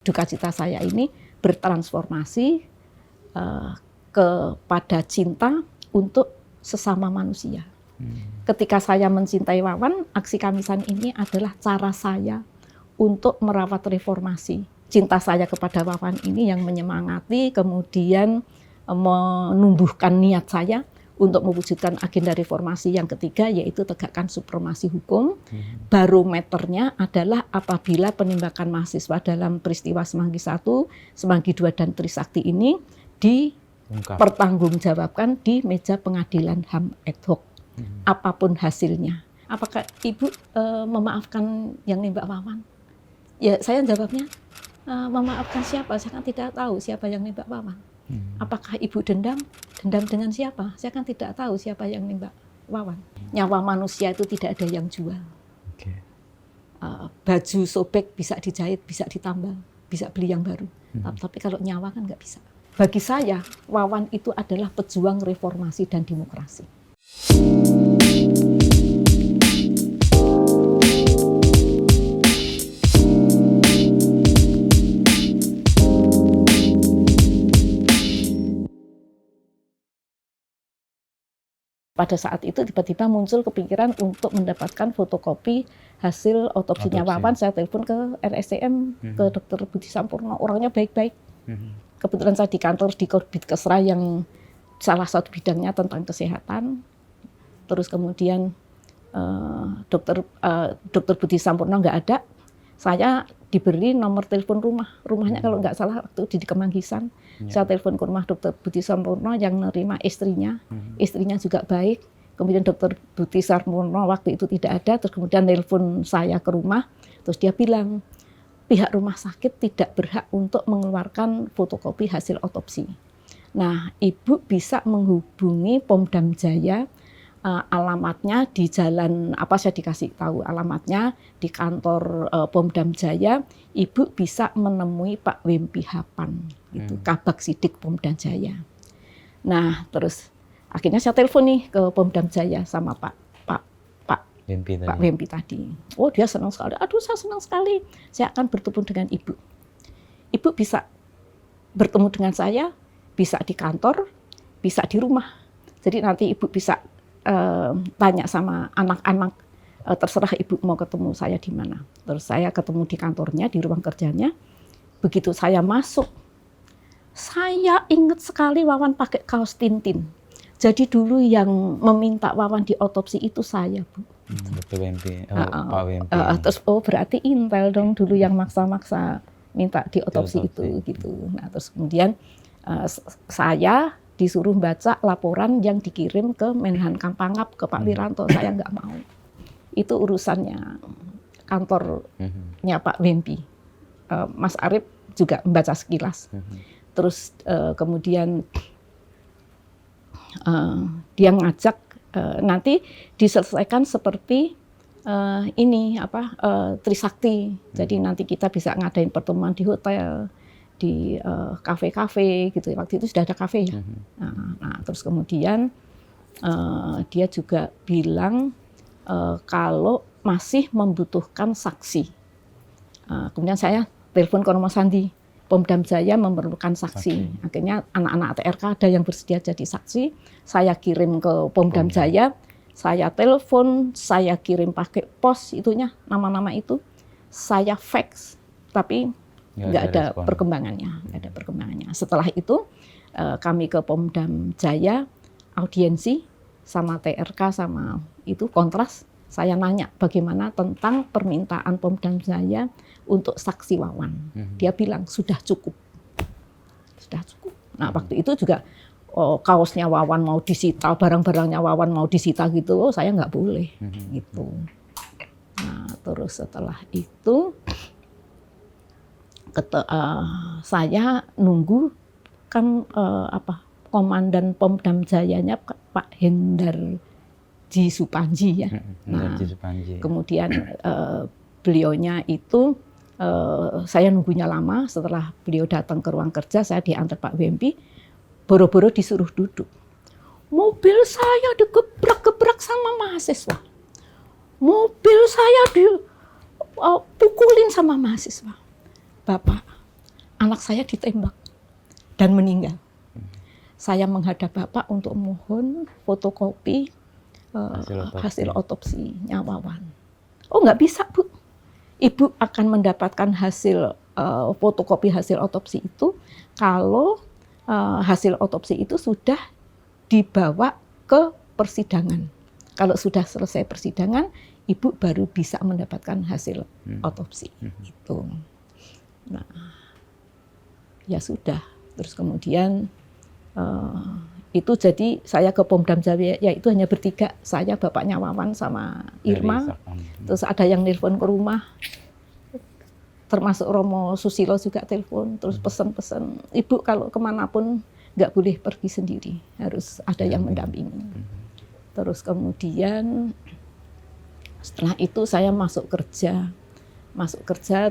Duka cita saya ini bertransformasi kepada cinta untuk sesama manusia. Ketika saya mencintai Wawan, aksi Kamisan ini adalah cara saya untuk merawat reformasi. Cinta saya kepada Wawan ini yang menyemangati, kemudian menumbuhkan niat saya untuk mewujudkan agenda reformasi yang ketiga, yaitu tegakkan supremasi hukum. Barometernya adalah apabila penembakan mahasiswa dalam peristiwa Semanggi 1, Semanggi 2, dan Trisakti ini dipertanggungjawabkan di meja pengadilan HAM ad hoc. Apapun hasilnya. Apakah Ibu memaafkan yang nembak Wawan? Ya, saya jawabnya, memaafkan siapa? Saya kan tidak tahu siapa yang nembak Wawan. Apakah Ibu dendam? Dendam dengan siapa? Saya kan tidak tahu siapa yang nembak Wawan. Nyawa manusia itu tidak ada yang jual. Baju sobek bisa dijahit, bisa ditambal, bisa beli yang baru. Tapi kalau nyawa kan nggak bisa. Bagi saya, Wawan itu adalah pejuang reformasi dan demokrasi. Pada saat itu tiba-tiba muncul kepikiran untuk mendapatkan fotokopi hasil otopsinya Wawan. Saya telepon ke RSCM, ke Dr. Budi Sampurno, orangnya baik-baik. Kebetulan saya di kantor di Korbitkesra yang salah satu bidangnya tentang kesehatan. Terus kemudian Dr. Budi Sampurno nggak ada. Saya diberi nomor telepon rumahnya kalau nggak salah waktu di Kemanggisan. Saya telepon ke rumah Dr. Budi Sampurno yang menerima istrinya juga baik. Kemudian Dr. Budi Sampurno waktu itu tidak ada, terus kemudian telepon saya ke rumah, terus dia bilang pihak rumah sakit tidak berhak untuk mengeluarkan fotokopi hasil otopsi. Nah, Ibu bisa menghubungi Pomdam Jaya. Alamatnya di jalan apa, saya dikasih tahu alamatnya di kantor Pomdam Jaya. Ibu bisa menemui Pak Wempi Hapan, itu Kabag Sidik Pomdam Jaya. Nah, terus akhirnya saya telepon nih ke Pomdam Jaya sama Pak Wempi tadi. Oh, dia senang sekali. Aduh, saya senang sekali. Saya akan bertemu dengan Ibu. Ibu bisa bertemu dengan saya, bisa di kantor, bisa di rumah. Jadi nanti Ibu bisa tanya sama anak-anak, terserah Ibu mau ketemu saya di mana. Terus saya ketemu di kantornya, di ruang kerjanya. Begitu saya masuk, saya ingat sekali Wawan pakai kaos Tintin. Jadi dulu yang meminta Wawan diotopsi itu saya, Bu. Pak Wempi. Terus berarti Intel dong dulu yang maksa-maksa minta diotopsi itu gitu. Nah, terus kemudian saya disuruh baca laporan yang dikirim ke Menhan Kampangap, ke Pak Wiranto. Saya nggak mau. Itu urusannya kantornya Pak Wempi. Mas Arief juga membaca sekilas. Terus kemudian dia ngajak nanti diselesaikan seperti Trisakti. Jadi nanti kita bisa ngadain pertemuan di hotel, di kafe-kafe gitu. Waktu itu sudah ada kafe ya. Nah, terus kemudian dia juga bilang kalau masih membutuhkan saksi. Kemudian saya telepon ke Romo Sandi, Pomdam Jaya memerlukan saksi. Akhirnya anak-anak TRK ada yang bersedia jadi saksi. Saya kirim ke Pomdam Jaya, saya telepon, saya kirim pakai pos itunya, nama-nama itu. Saya fax, tapi nggak ada perkembangannya. Setelah itu kami ke Pomdam Jaya, audiensi sama TRK sama itu Kontras. Saya nanya bagaimana tentang permintaan Pomdam Jaya untuk saksi Wawan. Dia bilang sudah cukup. Nah, waktu itu juga kaosnya Wawan mau disita, barang-barangnya Wawan mau disita gitu. Saya nggak boleh gitu. Nah, terus setelah itu saya nunggu kan komandan Pomdam Jayanya Pak Hendar Ji Supanji ya. Nah, kemudian beliaunya itu saya nunggunya lama. Setelah beliau datang ke ruang kerja, saya diantar Pak Wempi, boro-boro disuruh duduk. Mobil saya digebrak-gebrak sama mahasiswa. Mobil saya dipukulin sama mahasiswa. Bapak, anak saya ditembak dan meninggal. Saya menghadap Bapak untuk mohon fotokopi hasil otopsinya Wawan. Oh, nggak bisa, Bu. Ibu akan mendapatkan hasil fotokopi hasil otopsi itu kalau hasil otopsi itu sudah dibawa ke persidangan. Kalau sudah selesai persidangan, Ibu baru bisa mendapatkan hasil otopsi. Gitu. Nah, ya sudah. Terus kemudian itu jadi saya ke Pomdam Jaya, yaitu hanya bertiga, saya, bapaknya Wawan sama Irma. Terus ada yang nelpon ke rumah, termasuk Romo Susilo juga telepon, terus pesan-pesan, Ibu kalau kemanapun nggak boleh pergi sendiri, harus ada yang mendampingi. Terus kemudian setelah itu saya masuk kerja,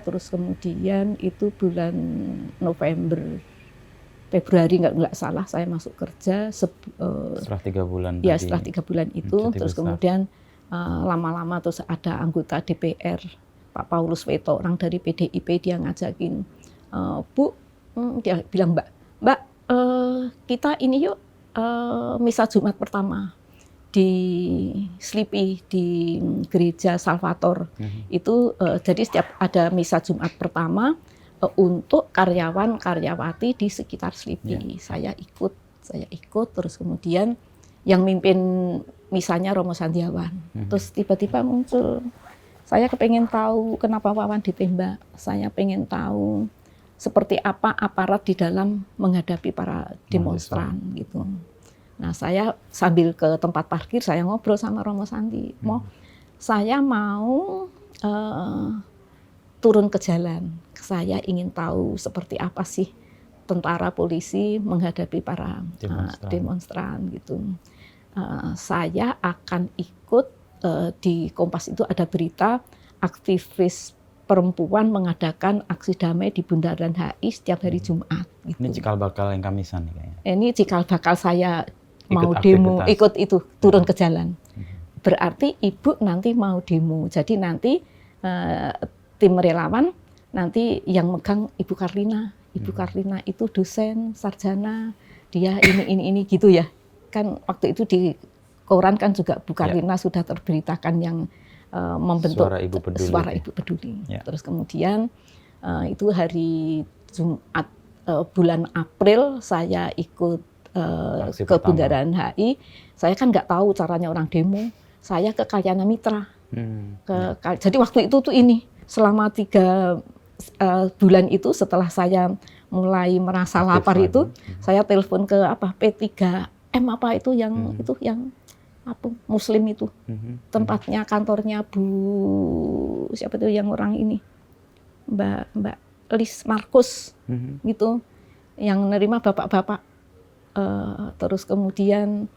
terus kemudian itu bulan November, Februari nggak salah saya masuk kerja. Setelah 3 bulan. Ya, setelah 3 bulan itu, terus kemudian lama-lama terus ada anggota DPR, Pak Paulus Weto, orang dari PDIP, dia ngajakin, Bu, dia bilang, Mbak, kita ini yuk misa Jumat pertama di Slipi, di gereja Salvator. Itu jadi setiap ada misa Jumat pertama untuk karyawan-karyawati di sekitar Slipi. Saya ikut, terus kemudian yang mimpin misanya Romo Sandiawan. Terus tiba-tiba muncul, saya kepengen tahu kenapa Wawan ditembak. Saya pengen tahu seperti apa aparat di dalam menghadapi para demonstran gitu. Nah, saya sambil ke tempat parkir, saya ngobrol sama Romo Sandi. Saya mau turun ke jalan. Saya ingin tahu seperti apa sih tentara polisi menghadapi para demonstran gitu. Saya akan ikut di Kompas itu ada berita aktivis perempuan mengadakan aksi damai di Bundaran HI setiap hari Jumat. Gitu. Ini cikal bakal yang Kamisan nih kayaknya. Ini cikal bakal saya mau demo, ikut itu, turun ke jalan. Berarti Ibu nanti mau demo. Jadi nanti tim relawan nanti yang megang Ibu Karlina. Ibu Karlina itu dosen, sarjana, dia ini gitu ya. Kan waktu itu di koran kan juga Bu Karlina sudah terberitakan yang membentuk Suara Ibu Peduli. Ya. Terus kemudian itu hari Jumat bulan April saya ikut ke Bundaran HI. Saya kan nggak tahu caranya orang demo. Saya ke Kalyana Mitra. Jadi waktu itu tuh ini selama 3 bulan itu setelah saya mulai merasa lapar itu, saya telepon ke P3M itu yang Muslim itu, tempatnya kantornya Bu siapa itu yang orang ini, Mbak Lis Markus gitu, yang nerima bapak-bapak. Terus kemudian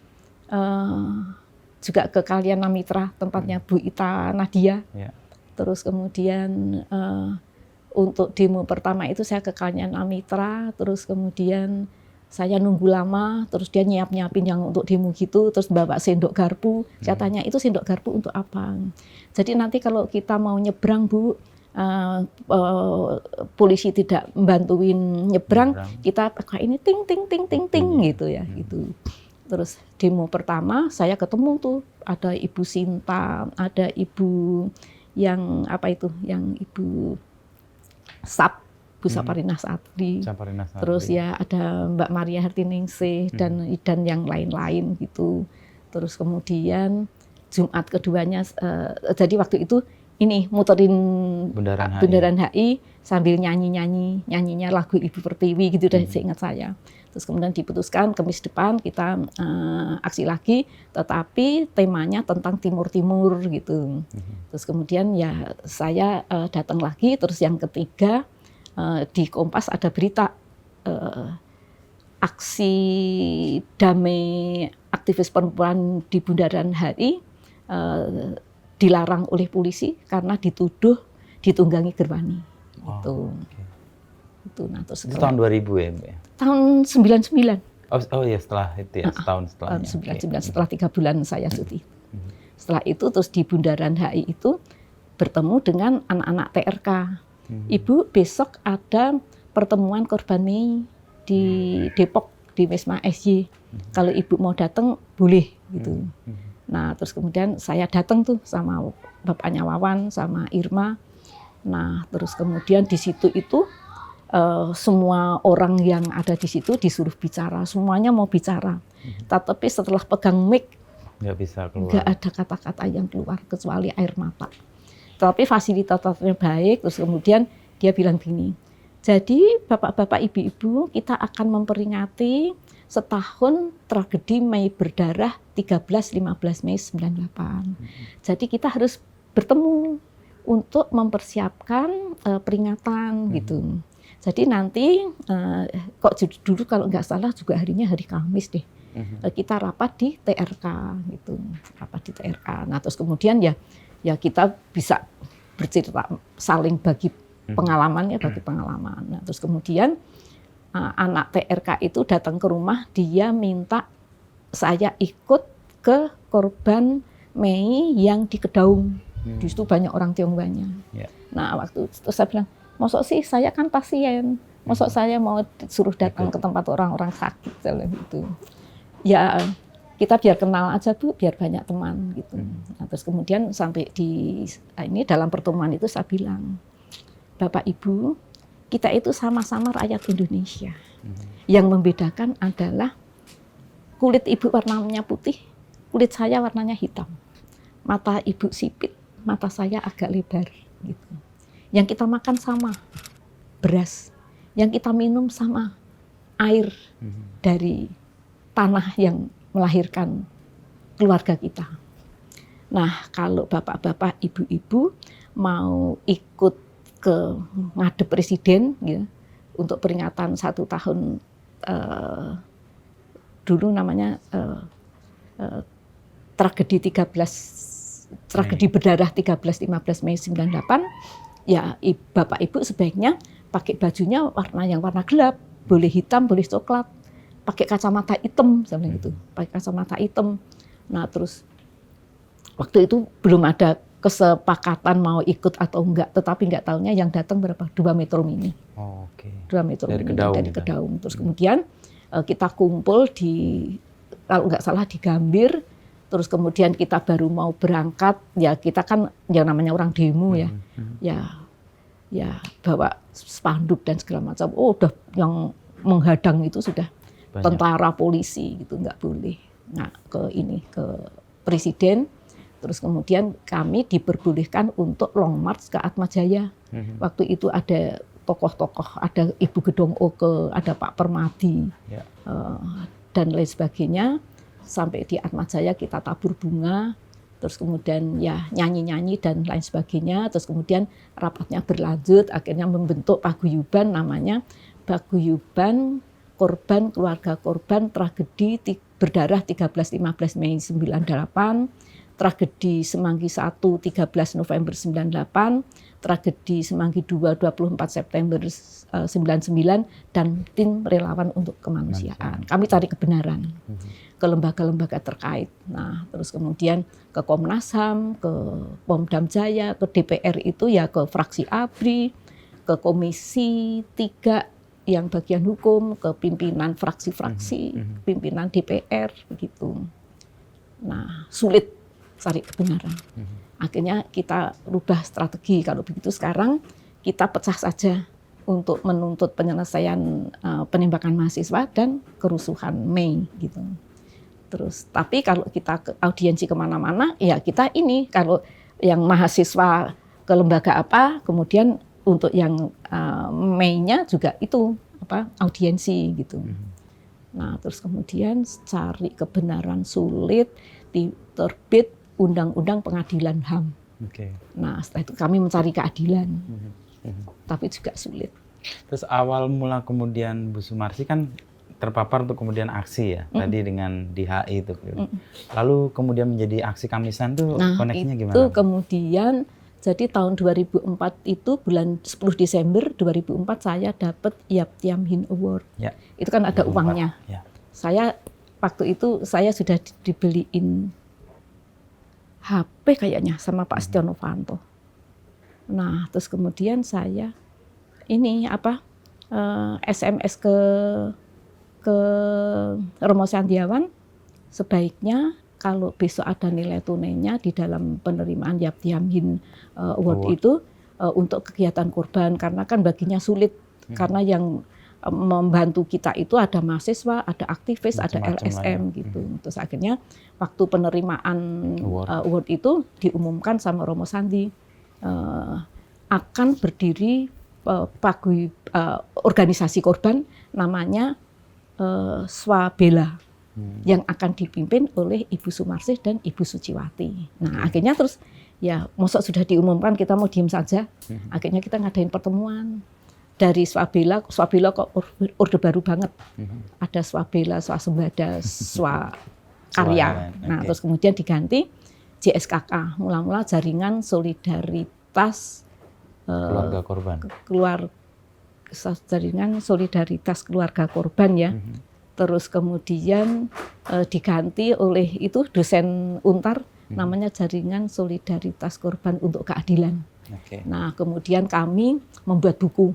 juga ke Kalyana Mitra tempatnya Bu Ita Nadia. Terus kemudian untuk demo pertama itu saya ke Kalyana Mitra, terus kemudian saya nunggu lama, terus dia nyiapin yang untuk demo gitu, terus bawa sendok garpu. Saya tanya, itu sendok garpu untuk apa? Jadi nanti kalau kita mau nyebrang, Bu, polisi tidak membantuin nyebrang, kita pakai ini ting gitu ya, gitu. Terus demo pertama saya ketemu tuh ada Ibu Sinta, ada Ibu yang yang Ibu Sap, Bu Saparina Satri. Terus ya ada Mbak Maria Hartiningsih dan yang lain-lain gitu. Terus kemudian Jumat keduanya, jadi waktu itu ini muterin Bundaran HI sambil nyanyinya lagu Ibu Pertiwi gitu, dan seingat saya. Terus kemudian diputuskan Kamis depan kita aksi lagi, tetapi temanya tentang Timur-Timur gitu. Terus kemudian ya saya datang lagi, terus yang ketiga di Kompas ada berita aksi damai aktivis perempuan di Bundaran HI dilarang oleh polisi karena dituduh ditunggangi gerwani. Nah, terus itu tahun 2000 ya, Mbak? Tahun 99. Oh ya, setelah itu ya, setahun setelahnya. Tahun 99, setelah 3 bulan saya cuti. Setelah itu terus di Bundaran HI itu bertemu dengan anak-anak TRK. Ibu, besok ada pertemuan korban Mei di Depok di Wisma SY. Kalau ibu mau datang boleh gitu. Nah terus kemudian saya datang tuh sama bapaknya Wawan sama Irma. Nah terus kemudian di situ itu semua orang yang ada di situ disuruh bicara, semuanya mau bicara. Tetapi setelah pegang mic nggak bisa keluar. Nggak ada kata-kata yang keluar kecuali air mata. Tapi fasilitatornya baik, terus kemudian dia bilang gini, jadi bapak-bapak, ibu-ibu kita akan memperingati setahun tragedi Mei berdarah 13-15 Mei 98. Jadi kita harus bertemu untuk mempersiapkan peringatan gitu. Jadi nanti kok dulu kalau nggak salah juga harinya hari Kamis deh. Kita rapat di TRK gitu, rapat di TRK. Nah terus kemudian ya kita bisa bercerita, saling bagi pengalaman ya, bagi pengalaman. Nah terus kemudian anak TRK itu datang ke rumah, dia minta saya ikut ke korban Mei yang di Kedaung. Di situ banyak orang Tionghoanya. Nah waktu itu saya bilang, masuk sih saya kan pasien, masuk saya mau suruh datang ke tempat orang-orang sakit gitu. Ya kita biar kenal aja Bu, biar banyak teman gitu. Nah, terus kemudian sampai di ini dalam pertemuan itu saya bilang, Bapak Ibu, kita itu sama-sama rakyat Indonesia. Yang membedakan adalah kulit ibu warnanya putih, kulit saya warnanya hitam. Mata ibu sipit, mata saya agak lebar gitu. Yang kita makan sama beras, yang kita minum sama air dari tanah yang melahirkan keluarga kita. Nah, kalau bapak-bapak, ibu-ibu mau ikut ke ngadep presiden ya, untuk peringatan 1 tahun dulu namanya tragedi berdarah 13-15 Mei 98. Ya bapak ibu sebaiknya pakai bajunya warna gelap, boleh hitam, boleh coklat, pakai kacamata hitam misalnya gitu, pakai kacamata hitam. Nah terus waktu itu belum ada kesepakatan mau ikut atau enggak, tetapi enggak tahunya yang datang berapa, 2 Metro Mini. 2 Metro Mini dari Kedaung. Terus kemudian kita kumpul di, kalau enggak salah di Gambir. Terus kemudian kita baru mau berangkat, ya kita kan yang namanya orang demo ya, ya bawa spanduk dan segala macam. Oh udah yang menghadang itu sudah banyak. Tentara, polisi gitu, nggak boleh. Nah ke presiden. Terus kemudian kami diperbolehkan untuk long march ke Atmajaya. Waktu itu ada tokoh-tokoh, ada Ibu Gedong Oke, ada Pak Permadi, dan lain sebagainya. Sampai di Atmajaya kita tabur bunga, terus kemudian ya nyanyi-nyanyi dan lain sebagainya. Terus kemudian rapatnya berlanjut, akhirnya membentuk paguyuban namanya Paguyuban Korban Keluarga Korban Tragedi Berdarah 13-15 Mei 98, Tragedi Semanggi 1 13 November 98, Tragedi Semanggi 2 24 September 99, dan tim relawan untuk kemanusiaan. Kami cari kebenaran ke lembaga-lembaga terkait. Nah, terus kemudian ke Komnas HAM, ke Pomdam Jaya, ke DPR itu ya ke fraksi ABRI, ke Komisi 3 yang bagian hukum, ke pimpinan fraksi-fraksi, pimpinan DPR begitu. Nah, sulit cari kebenaran. Akhirnya kita rubah strategi. Kalau begitu sekarang kita pecah saja untuk menuntut penyelesaian penembakan mahasiswa dan kerusuhan Mei gitu. Terus, tapi kalau kita ke audiensi kemana-mana, ya kita ini kalau yang mahasiswa ke lembaga apa, kemudian untuk yang Mei-nya juga itu audiensi gitu. Nah, terus kemudian cari kebenaran sulit, diterbit Undang-Undang Pengadilan HAM. Nah, setelah itu kami mencari keadilan, tapi juga sulit. Terus awal mula kemudian Bu Sumarsi kan terpapar untuk kemudian aksi ya, tadi dengan di HI itu. Lalu kemudian menjadi aksi Kamisan tuh koneksinya gimana? Itu kemudian jadi tahun 2004 itu bulan 10 Desember 2004 saya dapat Yaptiam Hin Award. Ya. Itu kan ada uangnya. Ya. Saya waktu itu saya sudah dibeliin HP kayaknya sama Pak Setia Novanto. Nah, terus kemudian saya ini SMS ke Romo Sandiawan, sebaiknya kalau besok ada nilai tunainya di dalam penerimaan Yapti Hamhin Award itu untuk kegiatan kurban, karena kan baginya sulit, karena yang membantu kita itu ada mahasiswa, ada aktivis, ada LSM gitu. Terus akhirnya waktu penerimaan award itu diumumkan sama Romo Sandi, akan berdiri organisasi korban namanya Swabela, yang akan dipimpin oleh Ibu Sumarsih dan Ibu Suciwati. Nah akhirnya terus ya mosok sudah diumumkan kita mau diem saja, akhirnya kita ngadain pertemuan. Dari Swabela kok orde baru banget. Ada Swabela, Swasembada, Swakarya. Nah, terus kemudian diganti JSKK, mula-mula Jaringan Solidaritas Keluarga Korban. Jaringan Solidaritas Keluarga Korban ya. Terus kemudian diganti oleh itu dosen Untar, namanya Jaringan Solidaritas Korban untuk Keadilan. Nah, kemudian kami membuat buku.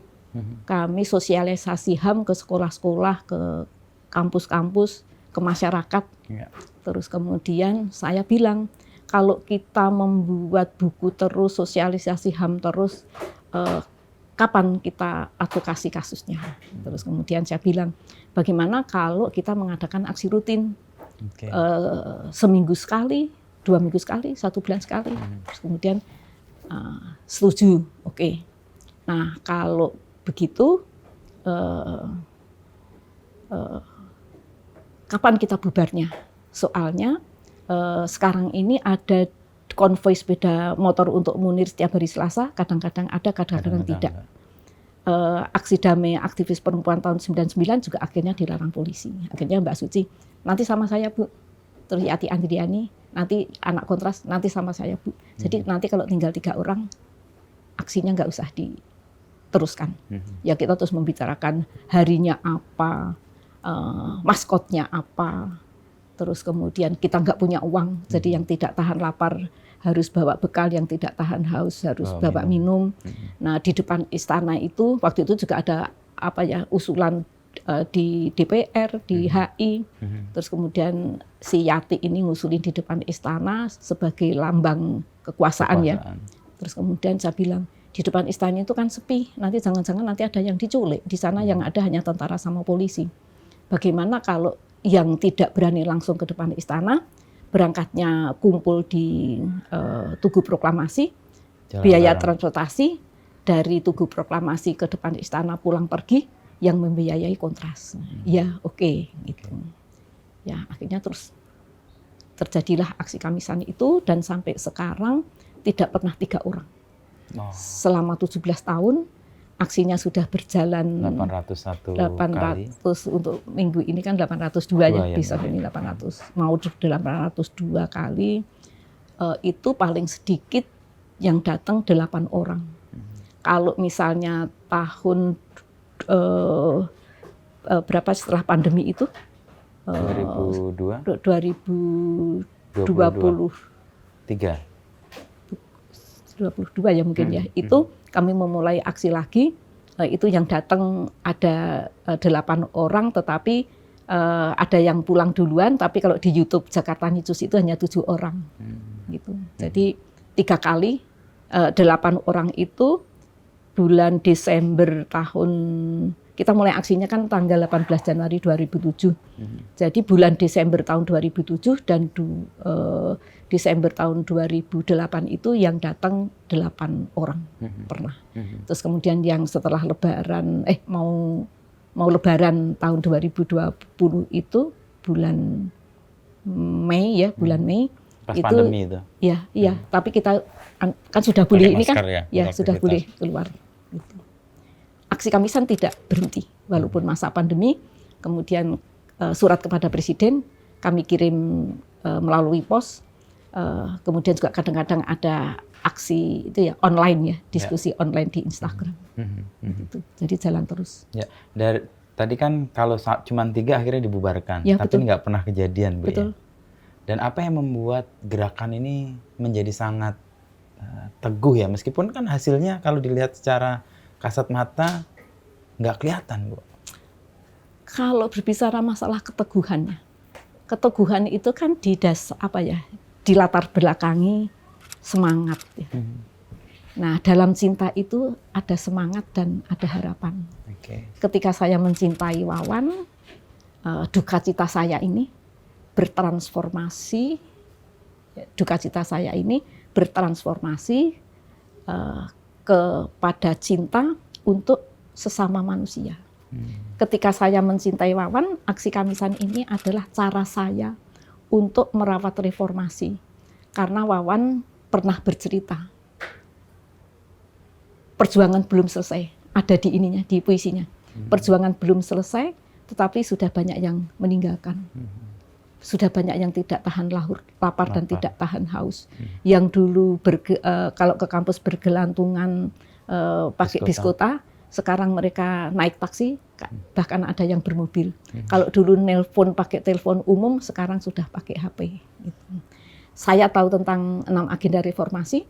Kami sosialisasi HAM ke sekolah-sekolah, ke kampus-kampus, ke masyarakat. Terus kemudian saya bilang, kalau kita membuat buku terus, sosialisasi HAM terus, kapan kita advokasi kasusnya? Terus kemudian saya bilang, bagaimana kalau kita mengadakan aksi rutin, seminggu sekali, 2 minggu sekali, 1 bulan sekali. Terus kemudian setuju, oke. Nah kalau begitu, kapan kita bubarnya? Soalnya sekarang ini ada konvoi sepeda motor untuk Munir setiap hari Selasa, kadang-kadang ada, kadang-kadang tidak. Aksi damai aktivis perempuan tahun 99 juga akhirnya dilarang polisi. Akhirnya Mbak Suci, nanti sama saya Bu. Terus Yati Andriani, nanti anak kontras, nanti sama saya Bu. Jadi nanti kalau tinggal 3 orang, aksinya nggak usah diteruskan. Ya kita terus membicarakan harinya apa, maskotnya apa, terus kemudian kita nggak punya uang, jadi yang tidak tahan lapar harus bawa bekal, yang tidak tahan haus harus bawa minum. Nah di depan istana itu waktu itu juga ada usulan di DPR, di HI, terus kemudian si Yati ini ngusulin di depan istana sebagai lambang kekuasaan. Ya. Terus kemudian saya bilang, di depan istana itu kan sepi, nanti jangan-jangan nanti ada yang diculik, di sana yang ada hanya tentara sama polisi. Bagaimana kalau yang tidak berani langsung ke depan istana, berangkatnya kumpul di Tugu Proklamasi, biaya transportasi dari Tugu Proklamasi ke depan istana pulang pergi, yang membiayai kontras. Ya oke. Gitu. Ya akhirnya terus terjadilah aksi Kamisan itu, dan sampai sekarang tidak pernah 3 orang. Selama 17 tahun aksinya sudah berjalan 801 kali. Untuk minggu ini kan 802 ya, besok ini 800, mau 802 kali. Itu paling sedikit yang datang 8 orang. Kalau misalnya tahun berapa setelah pandemi itu? 2023. 22 ya mungkin ya. Itu kami memulai aksi lagi. Itu yang datang ada 8 orang, tetapi ada yang pulang duluan. Tapi kalau di YouTube Jakarta Nicus itu hanya 7 orang. Gitu. Jadi 3 kali 8 orang itu bulan Desember tahun, kita mulai aksinya kan tanggal 18 Januari 2007. Jadi bulan Desember tahun 2007 dan Desember tahun 2008 itu yang datang 8 orang pernah. Terus kemudian yang setelah Lebaran, mau Lebaran tahun 2020 itu bulan Mei ya, bulan Mei. Pas itu, pandemi itu. Iya. Tapi kita kan sudah boleh ini kan, ya sudah boleh keluar. Gitu. Aksi Kamisan tidak berhenti walaupun masa pandemi. Kemudian surat kepada Presiden kami kirim melalui pos. Kemudian juga kadang-kadang ada aksi itu ya online ya, diskusi online di Instagram. Gitu. Jadi jalan terus. Ya, dari tadi kan kalau cuma 3 akhirnya dibubarkan, ya, tapi nggak pernah kejadian, Bu. Betul. Ya? Dan apa yang membuat gerakan ini menjadi sangat teguh ya, meskipun kan hasilnya kalau dilihat secara kasat mata nggak kelihatan, Bu? Kalau berbicara masalah keteguhannya, keteguhan itu kan di latar belakangi semangat. Ya. Nah, dalam cinta itu ada semangat dan ada harapan. Ketika saya mencintai Wawan, duka cita saya ini bertransformasi. Kepada cinta untuk sesama manusia. Ketika saya mencintai Wawan, aksi Kamisan ini adalah cara saya untuk merawat reformasi. Karena Wawan pernah bercerita, perjuangan belum selesai, ada di puisinya. Perjuangan belum selesai, tetapi sudah banyak yang meninggalkan. Sudah banyak yang tidak tahan lapar dan tidak tahan haus. Yang dulu kalau ke kampus bergelantungan pakai biskota, sekarang mereka naik taksi, bahkan ada yang bermobil. Kalau dulu nelpon pakai telepon umum, sekarang sudah pakai HP. Gitu. Saya tahu tentang 6 agenda reformasi.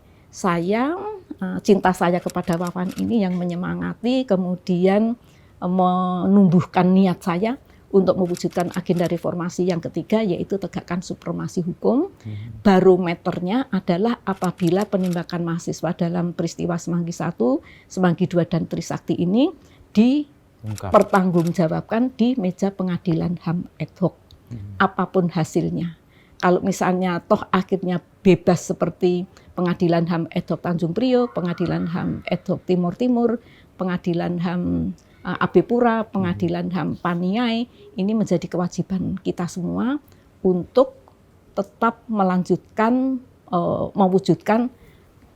Cinta saya kepada Wawan ini yang menyemangati, kemudian menumbuhkan niat saya untuk mewujudkan agenda reformasi yang ketiga, yaitu tegakkan supremasi hukum. Barometernya adalah apabila penembakan mahasiswa dalam peristiwa Semanggi 1, Semanggi 2, dan Trisakti ini dipertanggungjawabkan di meja pengadilan HAM ad hoc, apapun hasilnya. Kalau misalnya toh akhirnya bebas seperti pengadilan HAM ad hoc Tanjung Priok, pengadilan HAM ad hoc Timur Timur, pengadilan HAM AB Pura, pengadilan HAM Paniai, ini menjadi kewajiban kita semua untuk tetap mewujudkan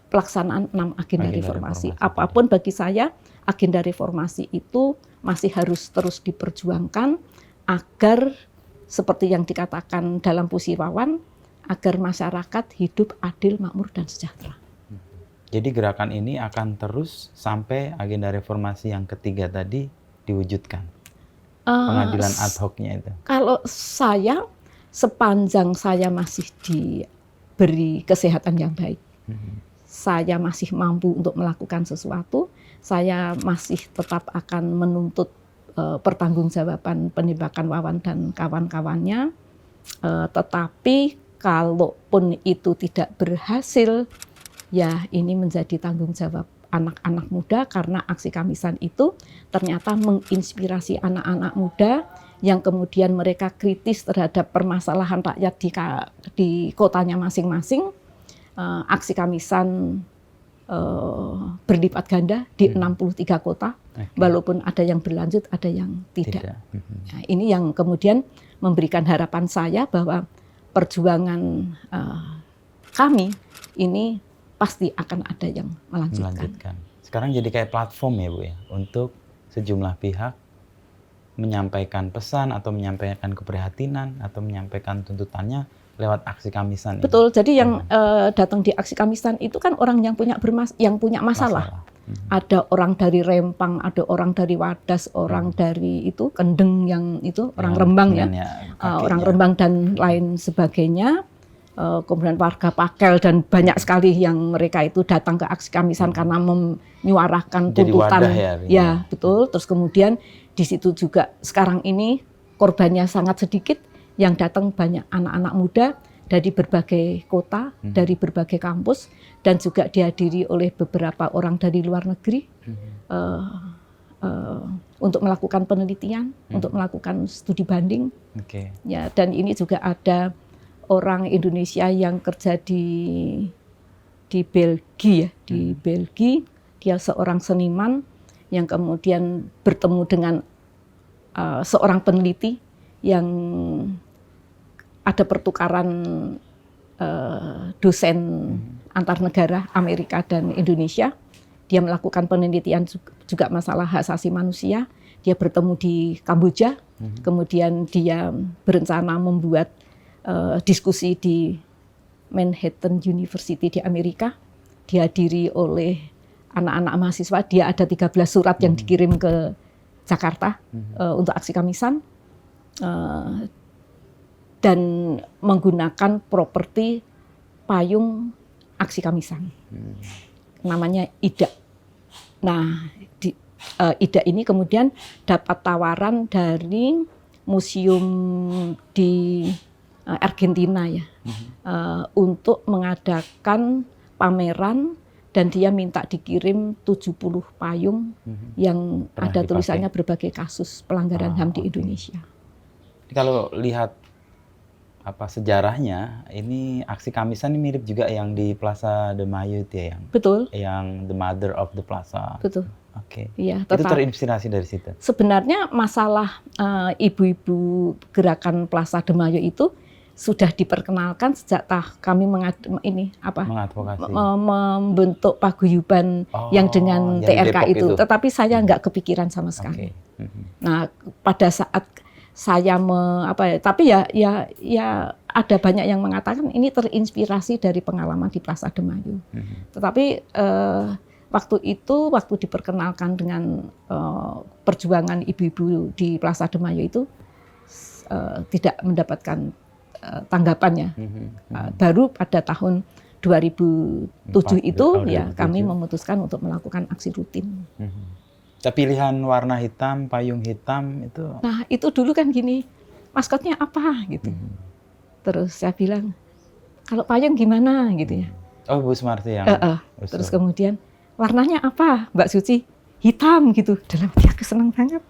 pelaksanaan 6 agenda reformasi. Apapun bagi saya, agenda reformasi itu masih harus terus diperjuangkan agar seperti yang dikatakan dalam puisi Wawan, agar masyarakat hidup adil, makmur, dan sejahtera. Jadi gerakan ini akan terus sampai agenda reformasi yang ketiga tadi diwujudkan? Pengadilan ad hoc-nya itu? Kalau saya, sepanjang saya masih diberi kesehatan yang baik, saya masih mampu untuk melakukan sesuatu, saya masih tetap akan menuntut pertanggungjawaban penembakan Wawan dan kawan-kawannya. Tetapi kalaupun itu tidak berhasil, ya ini menjadi tanggung jawab anak-anak muda, karena aksi Kamisan itu ternyata menginspirasi anak-anak muda yang kemudian mereka kritis terhadap permasalahan rakyat di kotanya masing-masing. Aksi Kamisan berlipat ganda di 63 kota, walaupun ada yang berlanjut, ada yang tidak. Nah, ini yang kemudian memberikan harapan saya bahwa perjuangan kami ini pasti akan ada yang melanjutkan. Sekarang jadi kayak platform ya, Bu ya, untuk sejumlah pihak menyampaikan pesan atau menyampaikan keprihatinan atau menyampaikan tuntutannya lewat aksi Kamisan. Betul. Jadi yang datang di aksi Kamisan itu kan orang yang punya masalah. Ada orang dari Rempang, ada orang dari Wadas, orang dari itu Kendeng yang itu orang Rembang ya, orang Rembang dan lain sebagainya. Kemudian warga Pakel dan banyak sekali yang mereka itu datang ke aksi Kamisan karena menyuarakan tuntutan. Ya, betul. Terus kemudian di situ juga sekarang ini korbannya sangat sedikit, yang datang banyak anak-anak muda dari berbagai kota, dari berbagai kampus, dan juga dihadiri oleh beberapa orang dari luar negeri untuk melakukan penelitian, untuk melakukan studi banding. Ya, dan ini juga ada orang Indonesia yang kerja di Belgia, di Belgia. Dia seorang seniman yang kemudian bertemu dengan seorang peneliti yang ada pertukaran dosen antar negara Amerika dan Indonesia. Dia melakukan penelitian juga masalah hak asasi manusia. Dia bertemu di Kamboja, kemudian dia berencana membuat diskusi di Manhattan University di Amerika, dihadiri oleh anak-anak mahasiswa. Dia ada 13 surat yang dikirim ke Jakarta untuk aksi Kamisan, dan menggunakan properti payung aksi Kamisan, namanya IDA. Nah, Ida ini kemudian dapat tawaran dari museum di Argentina ya, untuk mengadakan pameran, dan dia minta dikirim 70 payung yang ada tulisannya berbagai kasus pelanggaran HAM di Indonesia. Kalau lihat sejarahnya, ini aksi Kamisan ini mirip juga yang di Plaza de Mayo itu ya, Betul. Yang the mother of the plaza. Betul. Oke. Iya, itu terinspirasi dari situ. Sebenarnya masalah ibu-ibu gerakan Plaza de Mayo itu sudah diperkenalkan sejak kami mengadvokasi, membentuk paguyuban yang dengan TRK itu. Tetapi saya nggak kepikiran sama sekali. Nah, pada saat saya tapi ya ada banyak yang mengatakan ini terinspirasi dari pengalaman di Plaza de Mayo. Tetapi waktu diperkenalkan dengan perjuangan ibu-ibu di Plaza de Mayo itu tidak mendapatkan tanggapannya. Baru pada tahun 2007 itu ya kami memutuskan untuk melakukan aksi rutin. Pilihan warna hitam, payung hitam itu. Nah, itu dulu kan gini, maskotnya apa gitu. Terus saya bilang, kalau payung gimana gitu ya. Oh, Bu Sumarsi yang. Terus kemudian warnanya apa, Mbak Suci? Hitam gitu. Dalam hati aku senang banget.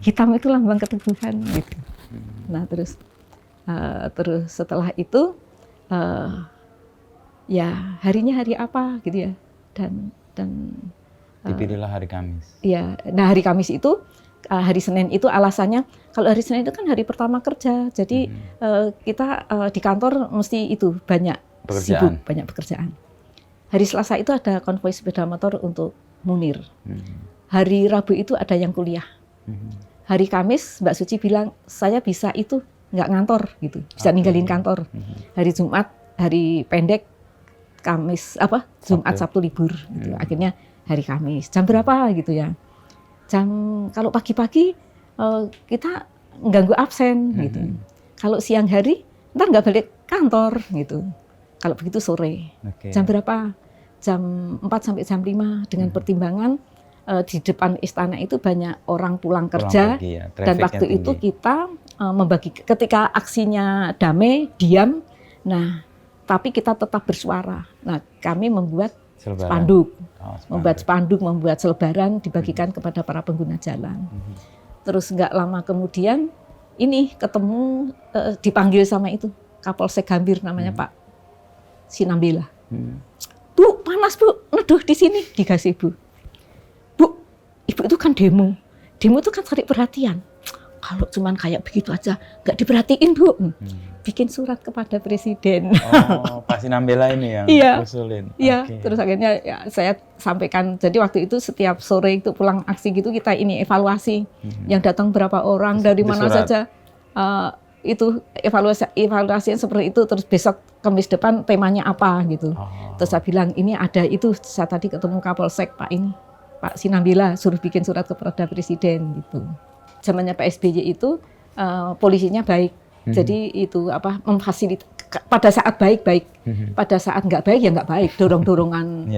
Hitam itu lambang keteguhan gitu. Nah, terus setelah itu ya harinya hari apa gitu ya, dan dipilihlah hari Kamis. Ya, nah hari Kamis itu hari Senin itu alasannya kalau hari Senin itu kan hari pertama kerja, jadi kita di kantor mesti itu banyak pekerjaan. Hari Selasa itu ada konvoi sepeda motor untuk Munir. Hari Rabu itu ada yang kuliah. Hari Kamis Mbak Suci bilang saya bisa itu nggak ngantor gitu, bisa ninggalin kantor. Hari Jumat hari pendek, Kamis Jumat Sabtu libur gitu. Akhirnya hari Kamis jam berapa gitu ya, kalau pagi-pagi kita ganggu absen gitu. Kalau siang hari ntar nggak balik kantor gitu. Kalau begitu sore jam berapa, jam 4 sampai jam 5 dengan pertimbangan di depan istana itu banyak orang pulang kerja dan waktu itu kita membagi, ketika aksinya damai, diam, nah tapi kita tetap bersuara. Nah, kami membuat spanduk, membuat selebaran dibagikan kepada para pengguna jalan. Terus nggak lama kemudian ini ketemu, dipanggil sama itu Kapolsek Gambir namanya Pak Sinambela. Bu, panas Bu, neduh di sini, dikasih Bu. Bu, Ibu itu kan demo itu kan cari perhatian. Kalau cuman kayak begitu aja nggak diperhatiin Bu, bikin surat kepada Presiden. Oh, Pak Sinambela ini yang usulin. Iya, terus akhirnya ya, saya sampaikan. Jadi waktu itu setiap sore itu pulang aksi gitu kita ini evaluasi, yang datang berapa orang, dari mana saja. Itu evaluasinya seperti itu. Terus besok Kamis depan temanya apa gitu. Terus saya bilang ini ada itu, saya tadi ketemu Kapolsek Pak Sinambela, suruh bikin surat kepada Presiden gitu. Zamannya Pak SBY itu polisinya baik, jadi itu memfasilitasi. Pada saat baik, pada saat nggak baik ya nggak baik, dorong-dorongan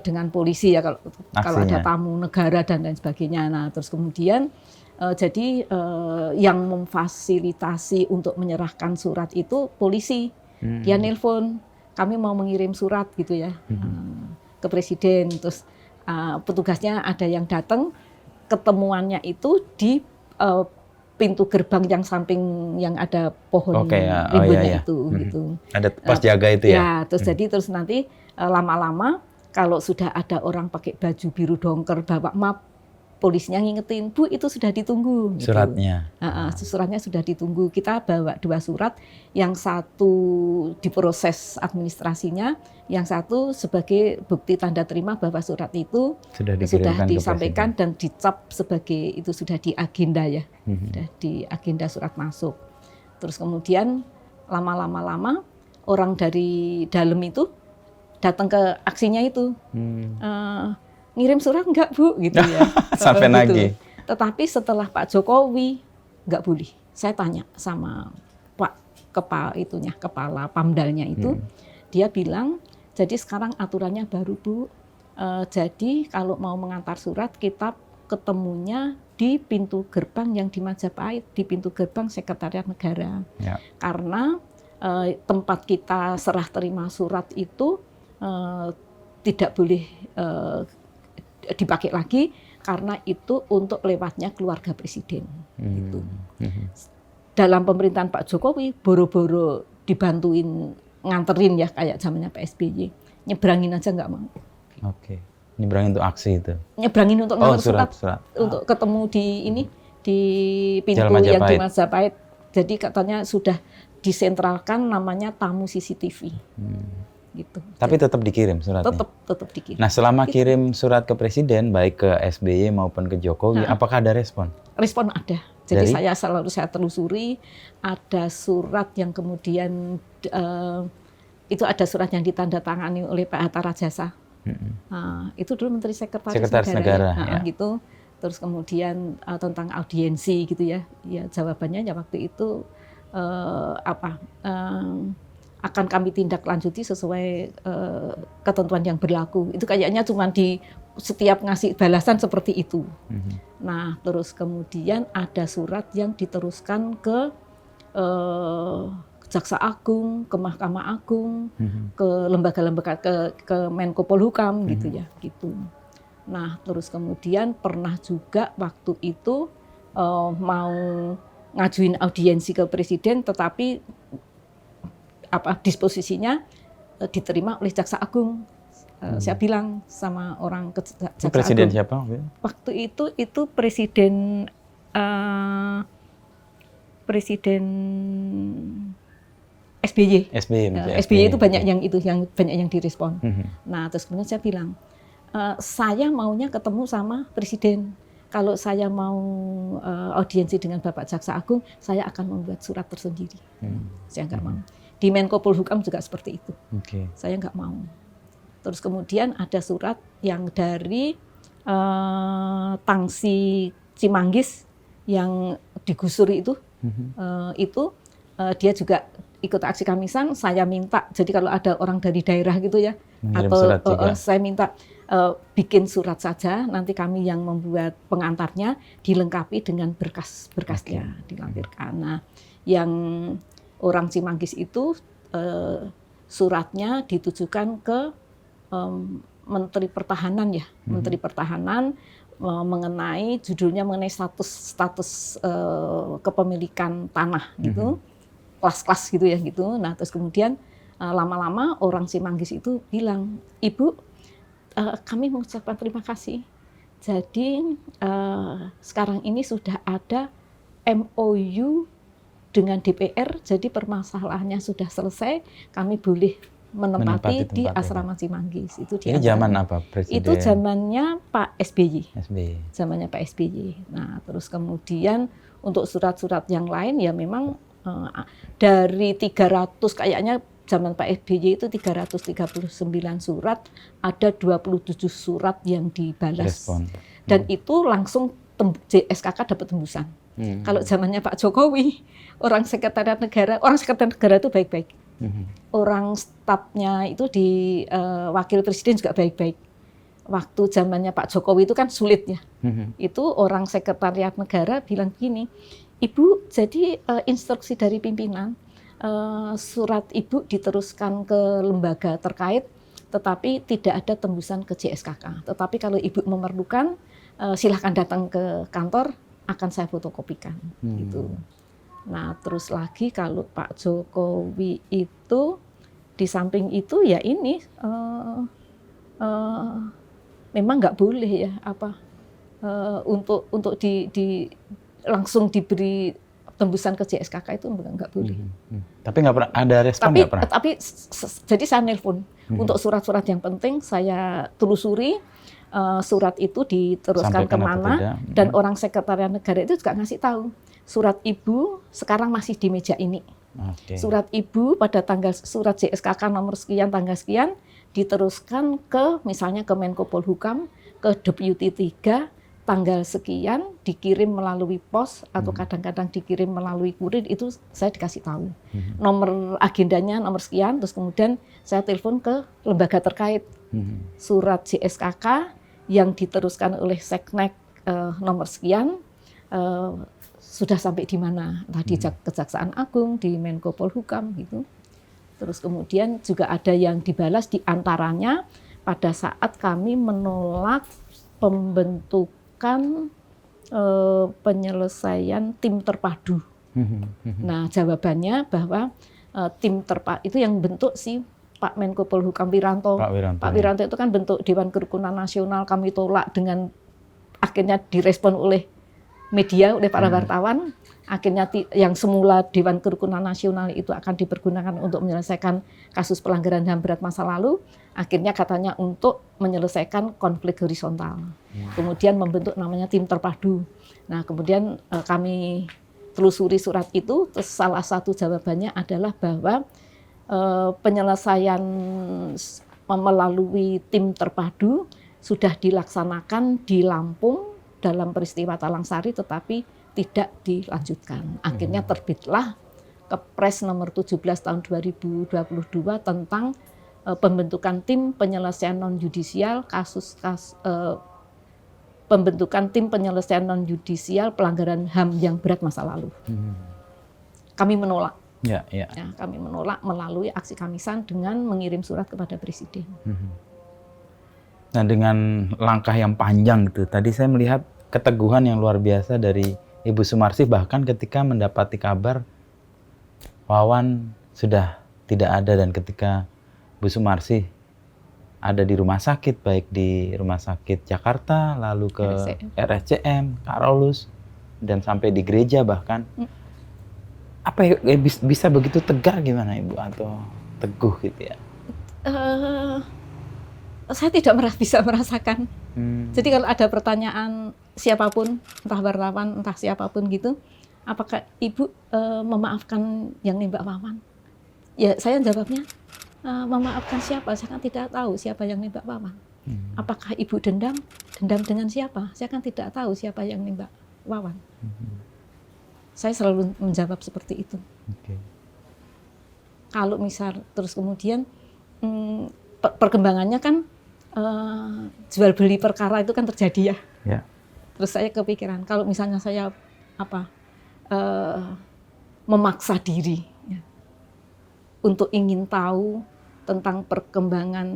dengan polisi ya kalau ada tamu negara dan lain sebagainya. Nah terus kemudian jadi yang memfasilitasi untuk menyerahkan surat itu polisi, dia nelpon, kami mau mengirim surat gitu ya ke Presiden. Terus petugasnya ada yang datang. Ketemuannya itu di pintu gerbang yang samping yang ada pohon rimbunnya itu gitu. Ada pos jaga itu ya. Ya, terus nanti lama-lama kalau sudah ada orang pakai baju biru dongker bawa map, polisinya ngingetin, Bu itu sudah ditunggu. Gitu. Suratnya. Suratnya sudah ditunggu. Kita bawa 2 surat, yang satu diproses administrasinya, yang satu sebagai bukti tanda terima bahwa surat itu sudah disampaikan dan dicap sebagai itu sudah di agenda ya, sudah di agenda surat masuk. Terus kemudian lama-lama orang dari dalam itu datang ke aksinya itu. Ngirim surat enggak Bu gitu ya. Sampai nagih. Tetapi setelah Pak Jokowi enggak boleh. Saya tanya sama Pak kepala Pamdalnya itu, dia bilang, jadi sekarang aturannya baru Bu. Jadi kalau mau mengantar surat kita ketemunya di pintu gerbang yang di Majapahit, di pintu gerbang Sekretariat Negara. Ya. Karena tempat kita serah terima surat itu tidak boleh dipakai lagi karena itu untuk lewatnya keluarga presiden. Gitu. Dalam pemerintahan Pak Jokowi, boro-boro dibantuin nganterin ya kayak zamannya Pak SBY, nyebrangin aja nggak mau. Oke, nyebrangin untuk aksi itu. Nyebrangin untuk nganter surat. Untuk ketemu di pintu Jalan yang di Majapahit. Majapahit. Jadi katanya sudah disentralkan namanya tamu CCTV. Gitu. Tapi tetap dikirim suratnya? Tetap dikirim. Nah, selama kirim surat ke presiden, baik ke SBY maupun ke Jokowi, apakah ada respon? Respon ada. Jadi saya telusuri, ada surat yang kemudian itu ada surat yang ditandatangani oleh Pak Hatta Rajasa. Nah, itu dulu Menteri Sekretaris Negara. Ya. Gitu. Terus kemudian tentang audiensi gitu ya. Ya jawabannya ya waktu itu akan kami tindak lanjuti sesuai ketentuan yang berlaku. Itu kayaknya cuma di setiap ngasih balasan seperti itu. Nah, terus kemudian ada surat yang diteruskan ke Jaksa Agung, ke Mahkamah Agung, ke lembaga-lembaga, ke Menko Polhukam gitu ya, gitu. Nah, terus kemudian pernah juga waktu itu mau ngajuin audiensi ke presiden, tetapi disposisinya diterima oleh Jaksa Agung. Saya bilang sama orang ke Jaksa Presiden Agung. Siapa? Waktu itu Presiden SBY. SBY itu banyak yang direspon. Nah, terus kemudian saya bilang, saya maunya ketemu sama Presiden. Kalau saya mau audiensi dengan Bapak Jaksa Agung, saya akan membuat surat tersendiri. Saya nggak mau. Di Menko Polhukam juga seperti itu. Saya nggak mau. Terus kemudian ada surat yang dari Tangsi Cimanggis yang digusur itu, dia juga ikut aksi Kamisan. Saya minta, jadi kalau ada orang dari daerah gitu ya, saya minta bikin surat saja, nanti kami yang membuat pengantarnya, dilengkapi dengan berkas-berkasnya, dilampirkan. Nah, yang orang Cimanggis itu suratnya ditujukan ke Menteri Pertahanan ya, Menteri Pertahanan mengenai judulnya mengenai status kepemilikan tanah gitu, kelas-kelas gitu ya gitu. Nah, terus kemudian lama-lama orang Cimanggis itu bilang, Ibu, kami mengucapkan terima kasih. Jadi sekarang ini sudah ada MOU dengan DPR, jadi permasalahannya sudah selesai, kami boleh menempati di asrama Cimanggis. Itu ini zaman apa Presiden? Itu zamannya Pak SBY. Zamannya Pak SBY. Nah, terus kemudian untuk surat-surat yang lain ya memang dari 300 kayaknya zaman Pak SBY itu 339 surat, ada 27 surat yang dibalas. Respon. Dan itu langsung SKK dapat tembusan. Kalau zamannya Pak Jokowi, orang sekretariat negara itu baik-baik. Orang stafnya itu di wakil presiden juga baik-baik. Waktu zamannya Pak Jokowi itu kan sulit ya. Itu orang sekretariat negara bilang gini, Ibu, jadi instruksi dari pimpinan, surat Ibu diteruskan ke lembaga terkait, tetapi tidak ada tembusan ke JSKK. Tetapi kalau Ibu memerlukan, silahkan datang ke kantor, akan saya fotokopikan. Gitu. Nah, terus lagi kalau Pak Jokowi itu di samping itu ya ini memang nggak boleh ya untuk langsung diberi tembusan ke JSKK itu nggak boleh. Tapi nggak pernah ada respon nggak pernah. Tapi jadi saya nelpon untuk surat-surat yang penting saya telusuri. Surat itu diteruskan kemana dan orang sekretariat negara itu juga ngasih tahu surat Ibu sekarang masih di meja ini. Surat Ibu pada surat JSKK nomor sekian tanggal sekian diteruskan ke misalnya ke Menko Polhukam, ke Deputi 3 tanggal sekian, dikirim melalui pos atau kadang-kadang dikirim melalui kurir, itu saya dikasih tahu nomor agendanya nomor sekian, terus kemudian saya telepon ke lembaga terkait. Surat JSKK yang diteruskan oleh Seknek nomor sekian sudah sampai di mana, entah di Kejaksaan Agung, di Menko Polhukam gitu. Terus kemudian juga ada yang dibalas, di antaranya pada saat kami menolak pembentukan penyelesaian tim terpadu. Nah, jawabannya bahwa tim terpadu itu yang bentuk si Pak Menko Polhukam Wiranto. Pak Wiranto itu kan bentuk Dewan Kerukunan Nasional, kami tolak dengan akhirnya direspon oleh media, oleh para wartawan. Akhirnya yang semula Dewan Kerukunan Nasional itu akan dipergunakan untuk menyelesaikan kasus pelanggaran HAM berat masa lalu, akhirnya katanya untuk menyelesaikan konflik horizontal. Kemudian membentuk namanya tim terpadu. Nah, kemudian kami telusuri surat itu, terus salah satu jawabannya adalah bahwa penyelesaian melalui tim terpadu sudah dilaksanakan di Lampung dalam peristiwa Talang Sari, tetapi tidak dilanjutkan. Akhirnya terbitlah Kepres nomor 17 tahun 2022 tentang pembentukan tim penyelesaian non-yudisial pembentukan tim penyelesaian non-yudisial pelanggaran HAM yang berat masa lalu. Kami menolak. Ya, kami menolak melalui aksi Kamisan dengan mengirim surat kepada Presiden. Nah, dengan langkah yang panjang gitu, tadi saya melihat keteguhan yang luar biasa dari Ibu Sumarsih, bahkan ketika mendapati kabar Wawan sudah tidak ada, dan ketika Bu Sumarsih ada di rumah sakit, baik di Rumah Sakit Jakarta, lalu ke RSCM, Karolus, dan sampai di gereja bahkan. Apa ya, bisa begitu tegar gimana Ibu, atau teguh gitu ya? Saya tidak bisa merasakan. Jadi kalau ada pertanyaan siapapun, entah wartawan, entah siapapun gitu, apakah Ibu memaafkan yang nembak Wawan? Ya saya jawabnya, memaafkan siapa? Saya kan tidak tahu siapa yang nembak Wawan. Apakah Ibu dendam? Dendam dengan siapa? Saya kan tidak tahu siapa yang nembak Wawan. Saya selalu menjawab seperti itu. Kalau misal terus kemudian perkembangannya kan jual beli perkara itu kan terjadi ya. Terus saya kepikiran kalau misalnya saya memaksa diri ya, untuk ingin tahu tentang perkembangan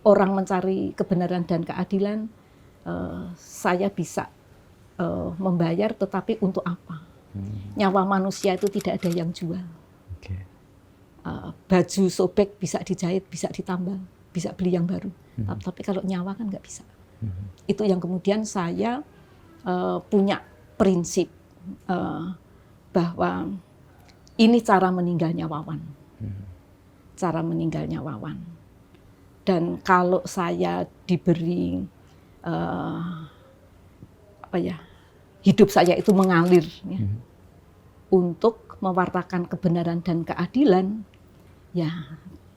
orang mencari kebenaran dan keadilan, saya bisa membayar, tetapi untuk apa? Nyawa manusia itu tidak ada yang jual. Baju sobek bisa dijahit, bisa ditambal, bisa beli yang baru. Tapi kalau nyawa kan nggak bisa. Itu yang kemudian saya punya prinsip bahwa ini cara meninggalnya Wawan. Cara meninggalnya Wawan. Dan kalau saya diberi hidup saya itu mengalir ya, untuk mewartakan kebenaran dan keadilan, ya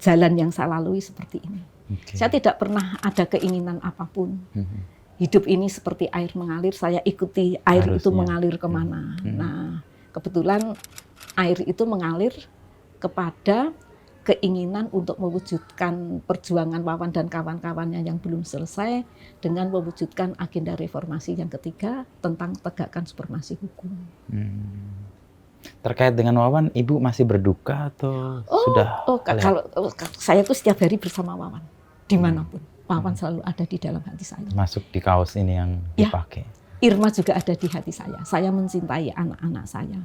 jalan yang saya lalui seperti ini. Saya tidak pernah ada keinginan apapun. Hidup ini seperti air mengalir, saya ikuti air itu mengalir kemana. Nah, kebetulan air itu mengalir kepada keinginan untuk mewujudkan perjuangan Wawan dan kawan-kawannya yang belum selesai dengan mewujudkan agenda reformasi yang ketiga tentang tegakkan supremasi hukum. Terkait dengan Wawan, Ibu masih berduka atau sudah? Kalau saya tuh setiap hari bersama Wawan, dimanapun. Wawan selalu ada di dalam hati saya. Masuk di kaos ini yang dipakai. Irma juga ada di hati saya. Saya mencintai anak-anak saya.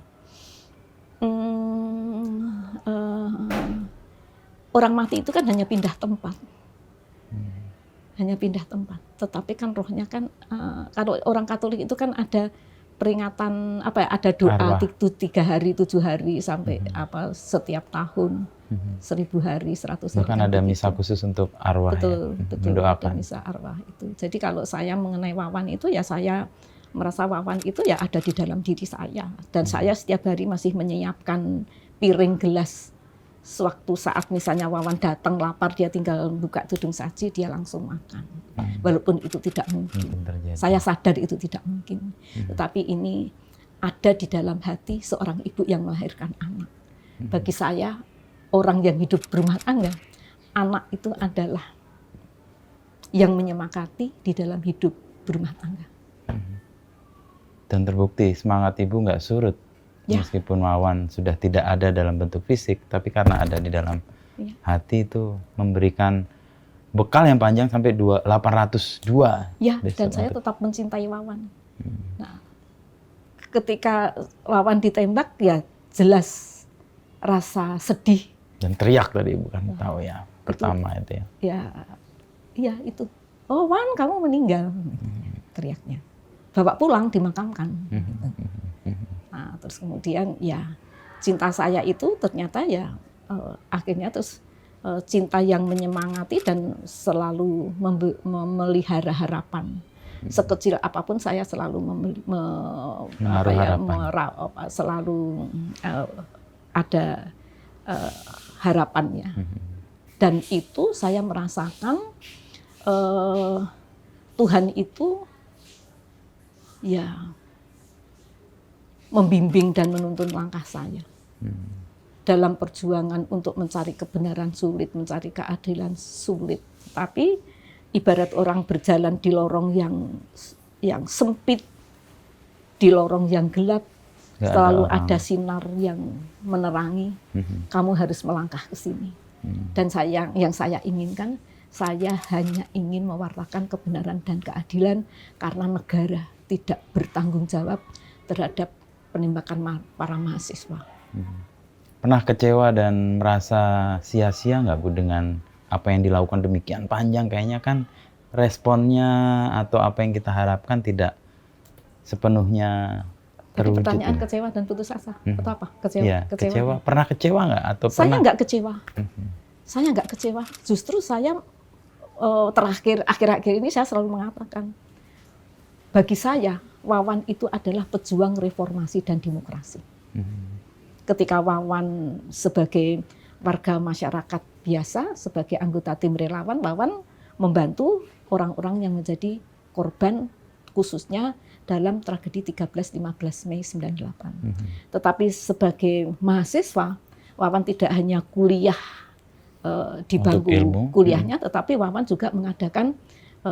Orang mati itu kan hanya pindah tempat. Hanya pindah tempat. Tetapi kan rohnya kan, kalau orang Katolik itu kan ada peringatan, ada doa 3 hari, 7 hari, sampai setiap tahun, 1000 hari, 100 hari. Bahkan ada misa khusus untuk arwah. Betul, mendoakan. ada misa arwah itu. Jadi kalau saya mengenai Wawan itu, ya saya merasa Wawan itu ya ada di dalam diri saya. Dan saya setiap hari masih menyiapkan piring gelas. Sewaktu saat misalnya Wawan datang lapar, dia tinggal buka tudung saji, dia langsung makan. Walaupun itu tidak mungkin. Saya sadar itu tidak mungkin. Tetapi ini ada di dalam hati seorang ibu yang melahirkan anak. Bagi saya, orang yang hidup berumah tangga, anak itu adalah yang menyemangati di dalam hidup berumah tangga. Dan terbukti semangat Ibu nggak surut. Ya. Meskipun Wawan sudah tidak ada dalam bentuk fisik, tapi karena ada di dalam hati itu memberikan bekal yang panjang sampai 802. Ya, dan saya tetap mencintai Wawan. Nah, ketika Wawan ditembak, ya jelas rasa sedih. Dan teriak tadi Ibu kan tahu ya, pertama itu ya. Iya itu. Oh Wan, kamu meninggal. Teriaknya. Bawa pulang, dimakamkan. Nah, terus kemudian ya cinta saya itu ternyata ya akhirnya terus cinta yang menyemangati dan selalu memelihara harapan. Sekecil apapun saya selalu selalu ada harapannya. Dan itu saya merasakan Tuhan itu ya membimbing dan menuntun langkah saya. Dalam perjuangan untuk mencari kebenaran sulit, mencari keadilan sulit. Tapi ibarat orang berjalan di lorong yang sempit, di lorong yang gelap, selalu ada sinar yang menerangi. Kamu harus melangkah ke sini. Dan yang saya inginkan, saya hanya ingin mewartakan kebenaran dan keadilan karena negara tidak bertanggung jawab terhadap penembakan para mahasiswa. Pernah kecewa dan merasa sia-sia nggak Bu dengan apa yang dilakukan demikian panjang? Kayaknya kan responnya atau apa yang kita harapkan tidak sepenuhnya terwujud. Pertanyaan ya? Kecewa dan putus asa atau apa? Kecewa. Ya, kecewa. Pernah kecewa nggak? Atau saya nggak kecewa. Saya nggak kecewa. Justru saya akhir-akhir ini saya selalu mengatakan, bagi saya Wawan itu adalah pejuang reformasi dan demokrasi. Ketika Wawan sebagai warga masyarakat biasa, sebagai anggota tim relawan, Wawan membantu orang-orang yang menjadi korban khususnya dalam tragedi 13-15 Mei 98. Tetapi sebagai mahasiswa, Wawan tidak hanya kuliah di bangku kuliahnya, tetapi Wawan juga mengadakan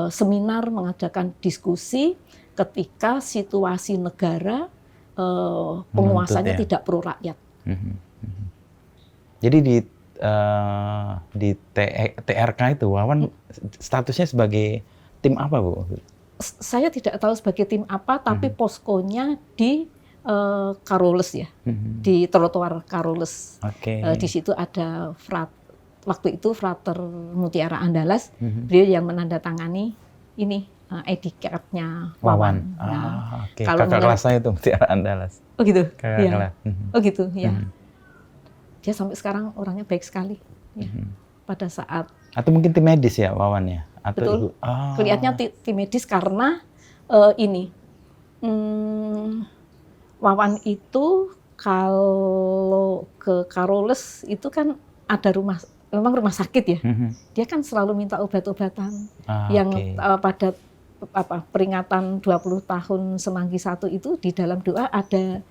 seminar, mengadakan diskusi ketika situasi negara penguasanya tidak pro rakyat. Jadi di TRK itu Wawan statusnya sebagai tim apa Bu? Saya tidak tahu sebagai tim apa, tapi poskonya di Carolus ya, di trotoar Carolus. Di situ ada waktu itu Frater Mutiara Andalas, beliau yang menandatangani ini ID card-nya Wawan. Kalau kakak kelas saya itu Mutiara Andalas. Oh gitu. Kakak kelas. Oh gitu, ya. Dia sampai sekarang orangnya baik sekali. Ya. Pada saat. Atau mungkin tim medis ya Wawan ya? Atau betul. Kelihatannya tim medis karena Wawan itu kalau ke Carolus itu kan ada memang rumah sakit ya. Dia kan selalu minta obat-obatan yang pada peringatan 20 tahun Semanggi I itu di dalam doa ada